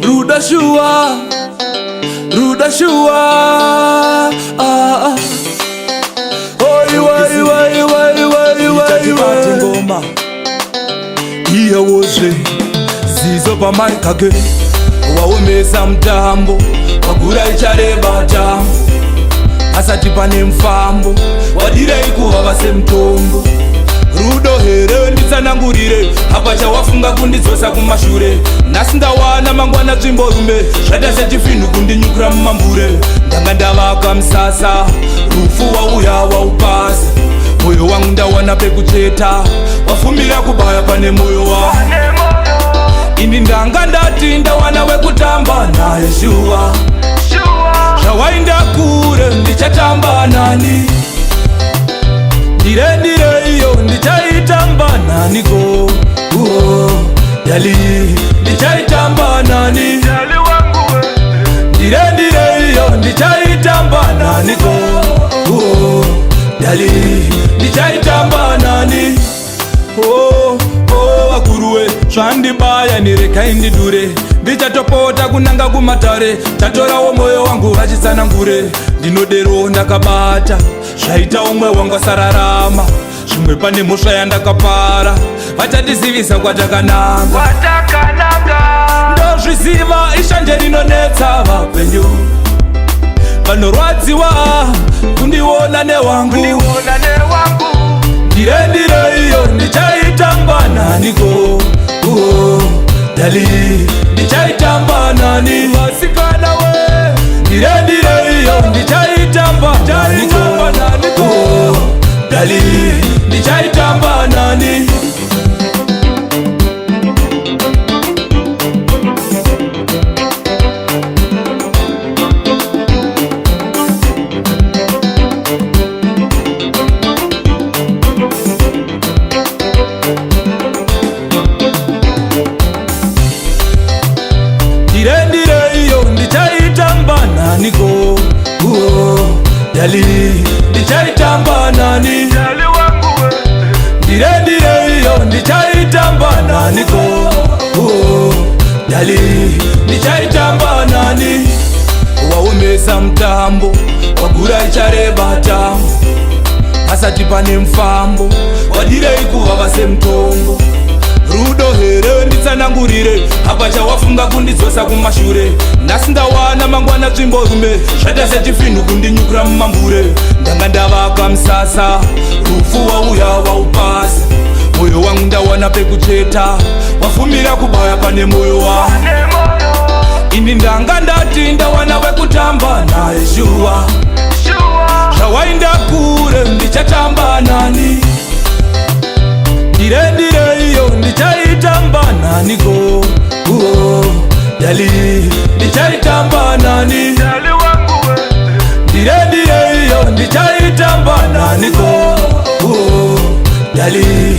Rudashua, Rudashua. Oi, wai, wai, wai, wai, wai, wai. Ngoma iye wozve zizo pamaikage waomesa mutambo wagura ichareba tambo asati pane mufambo wadirei kuvava semutombo. Rudo here nditsanangurire apa chawafunga kundidzosa kumashure. Nhasi ndawana mangwana tsvimborume zvata sechifinhu kundinyukura mumambure. Ndanga ndavaka musasa rufu wauya waupasa. Moyo wangu ndawana pekucheta wafumira kubaya pane moyo wangu. Ini ndanga ndati ndawana wekutamba naye shuwa. Zvawainda kure ndichatamba nani. Ndire iyo ndichaitamba nani go. Dali ndichaitamba nani. Ndire iyo ndichaitamba nani go. Dali ndichaitamba nani. Akuruwe zvandibaya nirekai ndidure. Ndichatopota kunanga kumatare. Tatorawo moyo wangu vachitsanangure. Ndinodero ndakabata zvaita umwe wangasararama. Zvimwe pane mhosva yandakapara vachatizivisa kwatakananga. Ndozviziva ishanje rinonetsa vapenyu vanorwadziwa kundiona newangu. Ndire iyo ndichaitamba nani go. Dali ndichaitamba nani. Vasikana we ndire iyo ndichaitamba nani go. Dali ndichaitamba nani. Ndire iyo ndichaitamba nani go. Dali ndichaitamba nani. Ndire iyo ndichaitamba nani go. Dali ndichaitamba nani. Waomesa mutambo wagura ichareba tambo asati pane mufambo wadirei kuvava semutombo. Rudo here nditsanangurire apa chawafunga kundidzosa kumashure. Nhasi ndawana mangwana tsvimborume zvata sechifinhu kundinyukura mumambure. Ndanga ndavaka musasa rufu wauya waupasa. Moyo wangu ndawana pekucheta wafumira kubaya pane moyo wangu. Ini ndanga ndati ndawana wekutamba naye shuwa. Zvawainda kure ndichatamba nani. Ndire iyo ndichaitamba nani go. Dali ndichaitamba nani. Ndire iyo ndichaitamba nani go. Dali